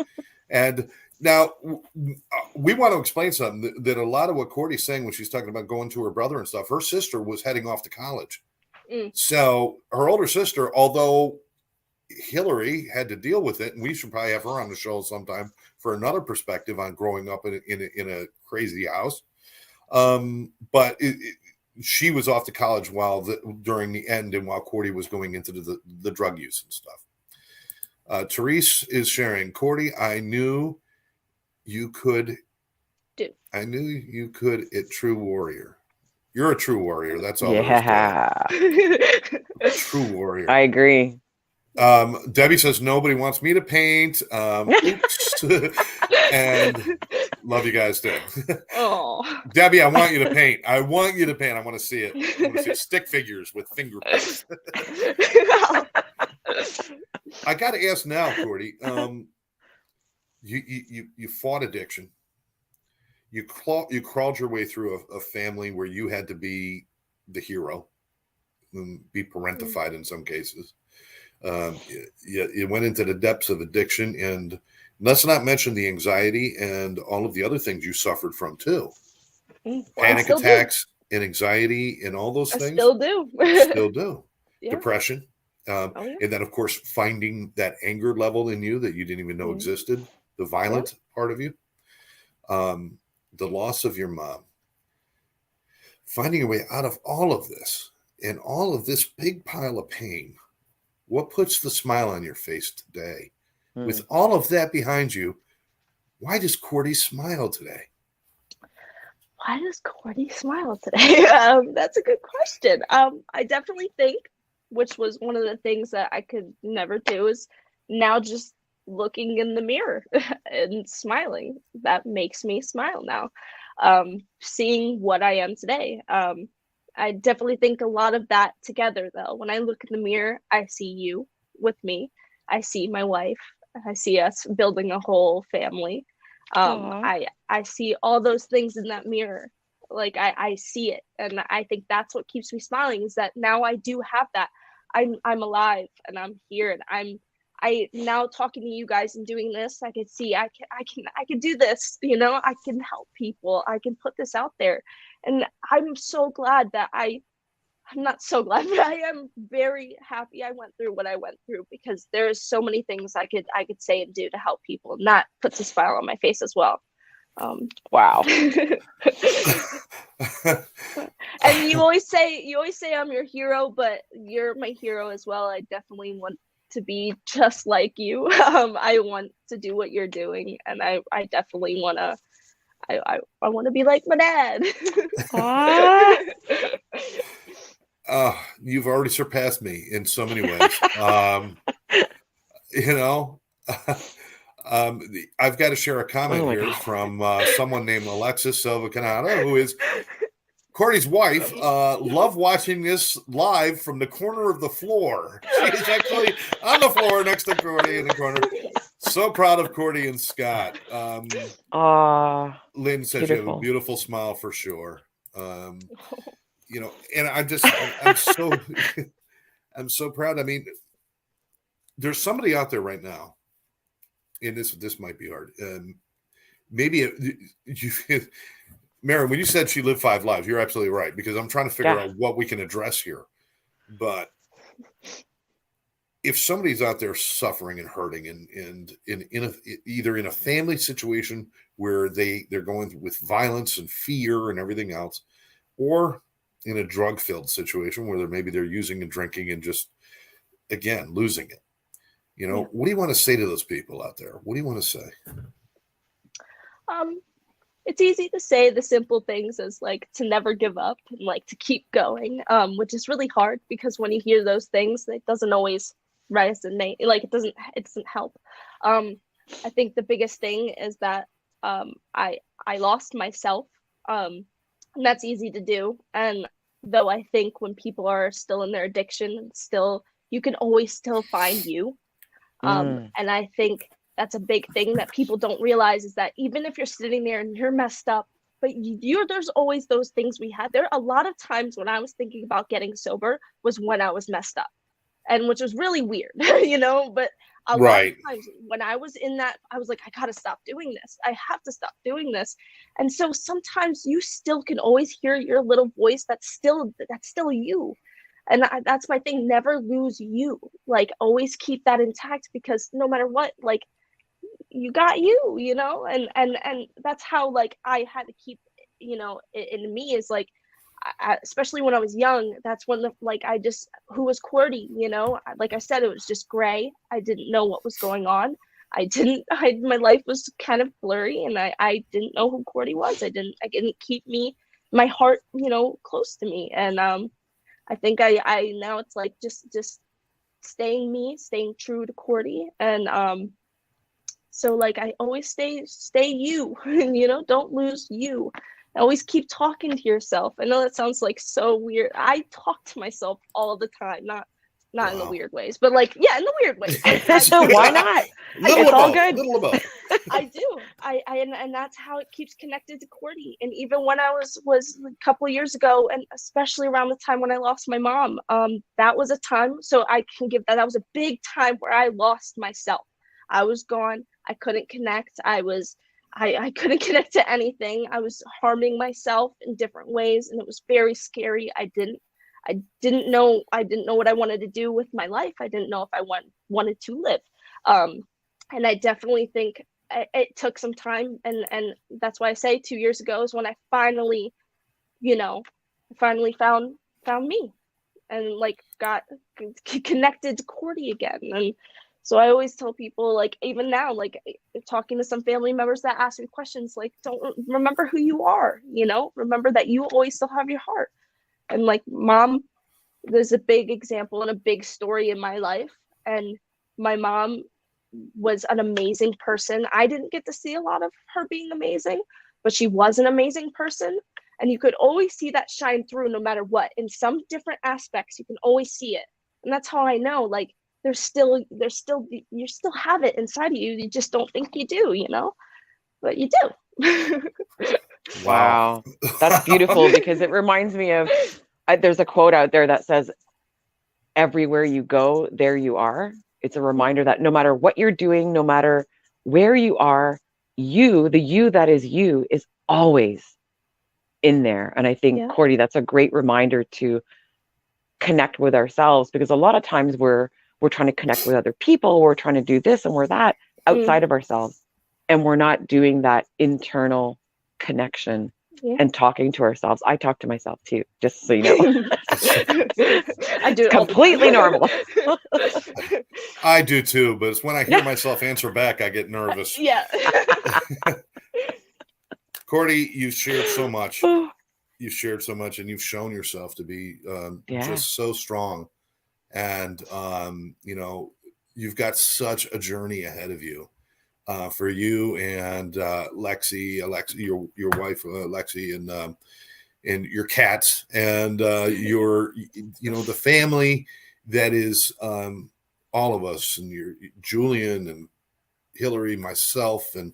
And now we want to explain something that a lot of what Cordy's saying when she's talking about going to her brother and stuff, her sister was heading off to college. So her older sister, although Hillary had to deal with it, and we should probably have her on the show sometime for another perspective on growing up in a crazy house. But she was off to college during the end and while Cordy was going into the drug use and stuff. Therese is sharing, Cordy, I knew you could. I knew you could. True warrior. You're a true warrior. That's all. Yeah. True warrior. I agree. Debbie says nobody wants me to paint. Oops. And love you guys too. Oh, Debbie, I want you to paint. I want to see it. I want to see stick figures with fingerprints. I got to ask now, Cordy. You fought addiction. You crawled your way through a family where you had to be the hero, and be parentified in some cases. You went into the depths of addiction, and let's not mention the anxiety and all of the other things you suffered from too. Panic attacks and anxiety and all those things. Still do. Yeah. Depression. And then, of course, finding that anger level in you that you didn't even know existed, the violent part of you, the loss of your mom, finding a way out of all of this and all of this big pile of pain. What puts the smile on your face today? With all of that behind you, why does Cordy smile today? Why does Cordy smile today? That's a good question. I definitely think, which was one of the things that I could never do, is now just looking in the mirror and smiling. That makes me smile now. Seeing what I am today. I definitely think a lot of that together, though. When I look in the mirror, I see you with me. I see my wife. I see us building a whole family. I see all those things in that mirror. Like I see it, and I think that's what keeps me smiling, is that now I do have that. I'm alive and I'm here, and I now talking to you guys and doing this, I can do this, I can help people, I can put this out there. And I'm so glad that I'm not so glad, but I am very happy I went through what I went through, because there's so many things I could say and do to help people, and that puts a smile on my face as well. Wow. And you always say I'm your hero, but you're my hero as well. I definitely want to be just like you. I want to do what you're doing, and I definitely want to. I want to be like my dad. You've already surpassed me in so many ways. You know, I've got to share a comment here from someone named Alexis Silva Canada, who is Cordy's wife. Love watching this live from the corner of the floor. She is actually on the floor next to Cordy in the corner. So proud of Cordy and Scott. Lynn says you have a beautiful smile for sure. You know, and I'm so proud. I mean, there's somebody out there right now, and this might be hard. Maybe Mary, when you said she lived 5 lives, you're absolutely right, because I'm trying to figure out what we can address here. But if somebody's out there suffering and hurting, and either in a family situation where they're going with violence and fear and everything else, or in a drug-filled situation where maybe they're using and drinking and just, again, losing it. You know, what do you want to say to those people out there? What do you want to say? It's easy to say the simple things as like to never give up and like to keep going, which is really hard, because when you hear those things, it doesn't always resonate. Like it doesn't help. I think the biggest thing is that I lost myself. And that's easy to do. And though I think when people are still in their addiction, you can always still find you. And I think that's a big thing that people don't realize, is that even if you're sitting there and you're messed up, but there's always those things we had. There are a lot of times when I was thinking about getting sober was when I was messed up, and which was really weird, you know, but a lot of times when I was in that, I was like, I gotta stop doing this. I have to stop doing this. And so sometimes you still can always hear your little voice that's still you. And that's my thing. Never lose you. Like always keep that intact, because no matter what, like you got you know, and that's how like I had to keep, you know, in me is like, especially when I was young, that's when who was Cordy, you know, like I said, it was just gray. I didn't know what was going on. My life was kind of blurry, and I didn't know who Cordy was. I didn't keep my heart, you know, close to me. And I think I now it's like just staying true to Cordy. And so like I always stay you, you know, don't lose you. Always keep talking to yourself. I know that sounds like so weird. I talk to myself all the time, not in the weird ways, but like, yeah, in the weird ways. Why not? It's all good. I do. And that's how it keeps connected to Cordy. And even when I was a couple of years ago, and especially around the time when I lost my mom, that was a time. So I can give that was a big time where I lost myself. I was gone. I couldn't connect. I couldn't connect to anything. I was harming myself in different ways, and it was very scary. I didn't know what I wanted to do with my life. I didn't know if I wanted to live. And I definitely think it took some time, and that's why I say 2 years ago is when I finally, you know, found me, and like got connected to Cordy again. And so I always tell people, like, even now, like talking to some family members that ask me questions, like, don't remember who you are, you know, remember that you always still have your heart. And like mom, there's a big example and a big story in my life. And my mom was an amazing person. I didn't get to see a lot of her being amazing, but she was an amazing person. And you could always see that shine through no matter what. In some different aspects, you can always see it. And that's how I know, like, you still have it inside of you. You just don't think you do, you know, but you do. Wow. That's beautiful, because it reminds me of, there's a quote out there that says, everywhere you go, there you are. It's a reminder that no matter what you're doing, no matter where you are, the you that is you is always in there. And I think, Cordy, that's a great reminder to connect with ourselves, because a lot of times we're trying to connect with other people, we're trying to do this and we're that outside of ourselves, and we're not doing that internal connection and talking to ourselves. I talk to myself too, just so you know. I do it completely normal. I do too, but it's when I hear myself answer back, I get nervous. Yeah. Cordy, you've shared so much. You've shared so much, and you've shown yourself to be just so strong. And, you know, you've got such a journey ahead of you for you and Lexi, your wife, Lexi, and your cats, and your, you know, the family that is all of us, and your Julian and Hillary, myself, and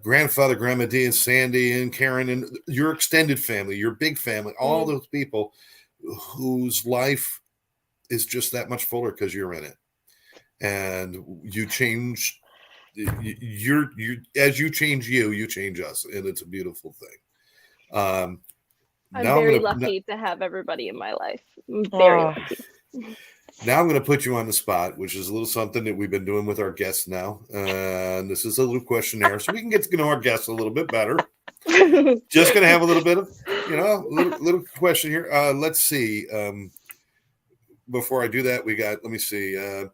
grandfather, grandma Dee, and Sandy, and Karen, and your extended family, your big family, all those people whose life is just that much fuller because you're in it, and you change. You're as you change you change us, and it's a beautiful thing. I'm very lucky to have everybody in my life. I'm very lucky. Now I'm going to put you on the spot, which is a little something that we've been doing with our guests now. And this is a little questionnaire, so we can get to know our guests a little bit better. Just going to have a little bit of, you know, little question here. Let's see. Before I do that, let me see.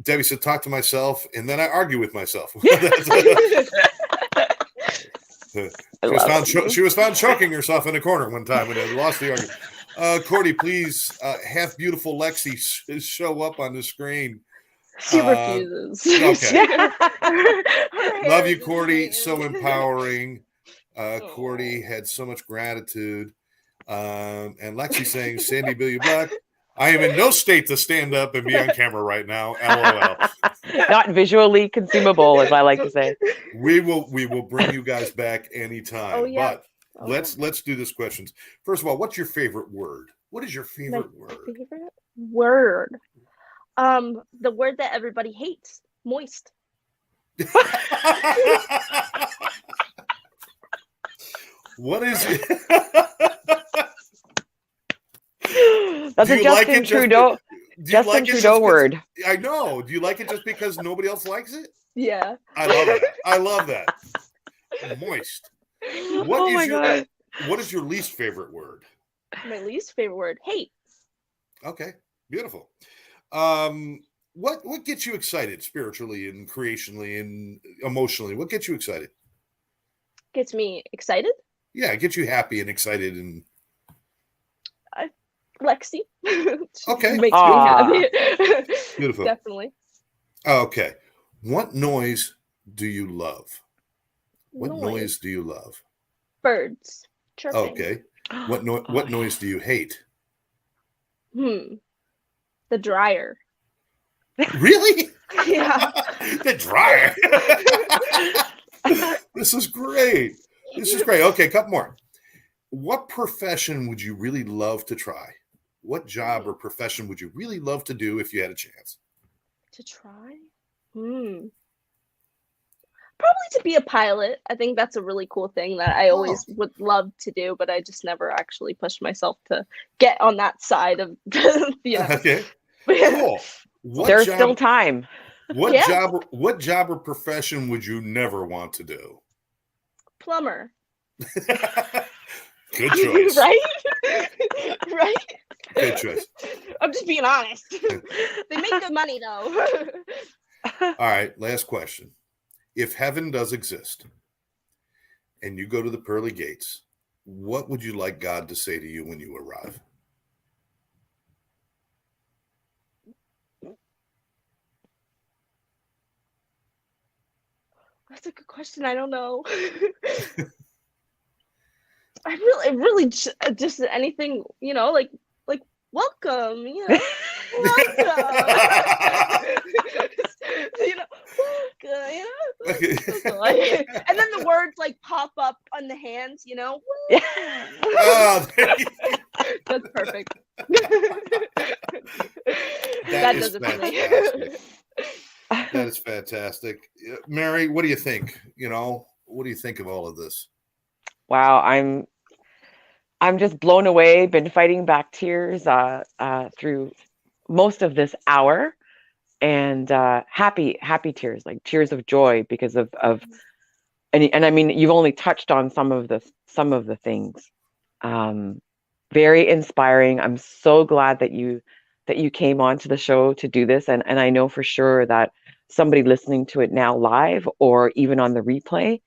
Debbie said, talk to myself, and then I argue with myself. She was found choking herself in a corner one time when I lost the argument. Cordy, please have beautiful Lexi show up on the screen. She refuses. Okay. Love you, Cordy. So empowering. Cordy had so much gratitude. And Lexi saying, Sandy Billy Black, I am in no state to stand up and be on camera right now. LOL. Not visually consumable, as I like to say. We will bring you guys back anytime. Oh, yeah. But let's do this questions. First of all, what's your favorite word? What is your favorite word? Favorite word? The word that everybody hates. Moist. What is it? That's a Justin Trudeau. Justin Trudeau word. I know. Do you like it just because nobody else likes it? Yeah. I love it. I love that. Moist. What is your least favorite word? My least favorite word, hate. Okay, beautiful. What gets you excited spiritually and creationally and emotionally? What gets you excited? Gets me excited? Yeah, it gets you happy and excited and. Lexi. Okay. Makes me happy. Beautiful. Definitely. Okay. What noise do you love? What noise do you love? Birds chirping. Okay. What noise do you hate? The dryer. Really? Yeah. The dryer. This is great. Okay, a couple more. What profession would you really love to try? What job or profession would you really love to do if you had a chance? To try? Probably to be a pilot. I think that's a really cool thing that I always would love to do, but I just never actually pushed myself to get on that side of Okay. Cool. There's still time. What job or profession would you never want to do? Plumber. Good choice. Right? Right? Good choice. I'm just being honest. They make good money, though. All right, last question. If heaven does exist and you go to the pearly gates, what would you like God to say to you when you arrive? That's a good question. I don't know. I really just anything, like welcome, welcome. Welcome, Okay. And then the words like pop up on the hands, Oh, That's perfect. That does it for me. That is fantastic. Mary, what do you think? What do you think of all of this? Wow, I'm I'm just blown away. Been fighting back tears through most of this hour, and happy tears, like tears of joy because of and I mean, you've only touched on some of the things. Very inspiring. I'm so glad that you came onto the show to do this, and I know for sure that somebody listening to it now live or even on the replay,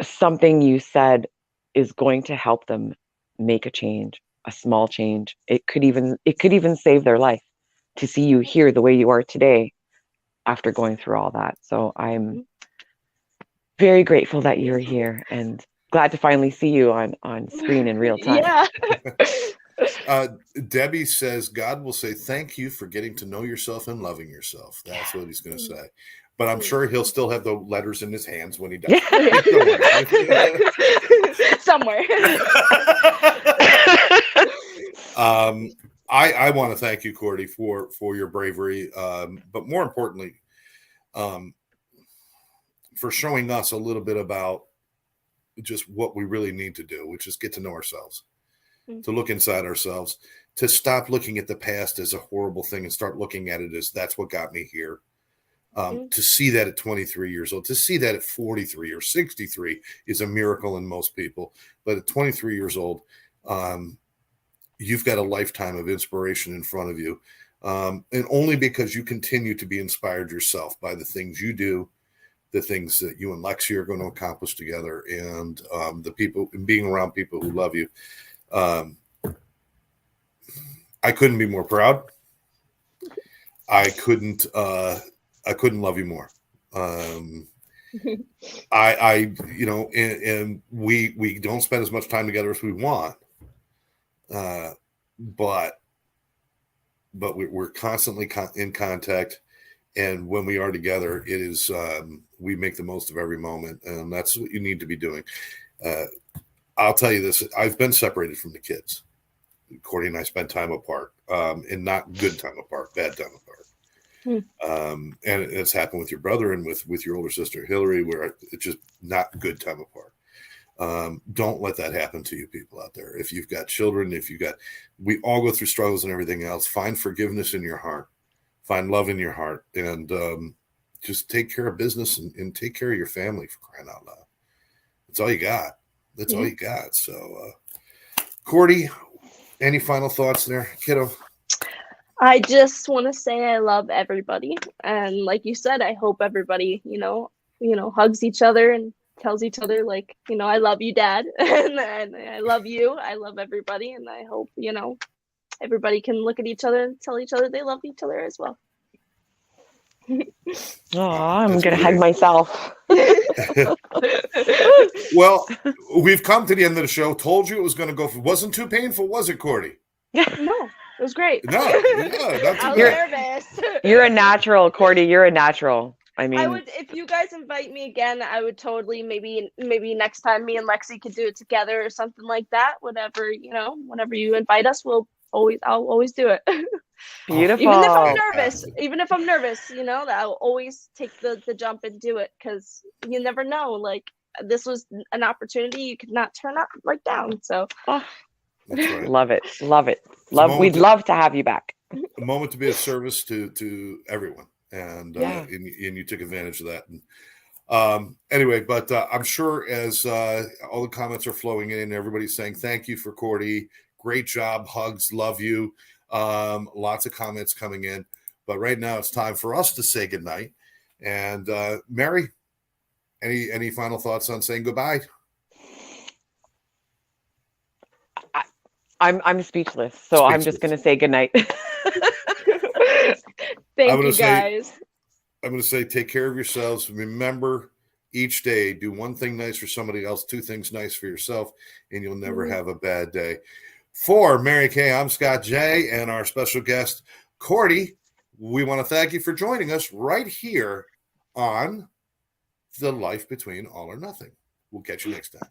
something you said is going to help them make a change, a small change. It could even save their life to see you here the way you are today after going through all that. So I'm very grateful that you're here and glad to finally see you on screen in real time. Yeah. Debbie says, God will say, thank you for getting to know yourself and loving yourself. That's what he's going to say. But I'm sure he'll still have the letters in his hands when he dies. Somewhere. I want to thank you, Cordy, for your bravery, but more importantly, for showing us a little bit about just what we really need to do, which is get to know ourselves, to look inside ourselves, to stop looking at the past as a horrible thing and start looking at it as that's what got me here. To see that at 23 years old, to see that at 43 or 63 is a miracle in most people. But at 23 years old, you've got a lifetime of inspiration in front of you. And only because you continue to be inspired yourself by the things you do, the things that you and Lexi are going to accomplish together, and the people, and being around people who love you. I couldn't be more proud. I couldn't love you more. And we don't spend as much time together as we want. But we're constantly in contact. And when we are together, it is, we make the most of every moment. And that's what you need to be doing. I'll tell you this. I've been separated from the kids. Cordy and I spent time apart, and not good time apart, bad time apart. And it's happened with your brother and with your older sister, Hillary, where it's just not good time apart. Don't let that happen to you people out there. If you've got children, we all go through struggles and everything else, find forgiveness in your heart, find love in your heart, and just take care of business and take care of your family, for crying out loud. That's all you got. That's all you got. So, Cordy, any final thoughts there, kiddo? I just want to say I love everybody, and like you said, I hope everybody, hugs each other and tells each other, like, I love you, Dad, and I love you. I love everybody, and I hope everybody can look at each other and tell each other they love each other as well. Oh, I'm gonna hug myself. Well, we've come to the end of the show. Told you it was going to go. Wasn't too painful, was it, Cordy? No, it was great. No, not too I was bad. nervous. You're a natural, Cordy. You're a natual. I mean, I would, if you guys invite me again, I would totally maybe next time me and Lexi could do it together or something like that. Whatever, whenever you invite us, I'll always do it. beautiful. Even if I'm nervous, I'll always take the jump and do it, because you never know. Like, this was an opportunity you could not turn up down. So Oh, that's right. Love it. We'd love to have you back. A moment to be of service to everyone, and you took advantage of that. And anyway, but I'm sure as all the comments are flowing in, everybody's saying thank you for Cordy. Great job, hugs, love you. Lots of comments coming in, but right now it's time for us to say goodnight. And Mary, any final thoughts on saying goodbye? I'm speechless, so I'm just gonna say goodnight. Thank you, guys. I'm going to say take care of yourselves. Remember, each day, do one thing nice for somebody else, two things nice for yourself, and you'll never have a bad day. For Mary Kay, I'm Scott J, and our special guest, Cordy, we want to thank you for joining us right here on The Life Between All or Nothing. We'll catch you next time.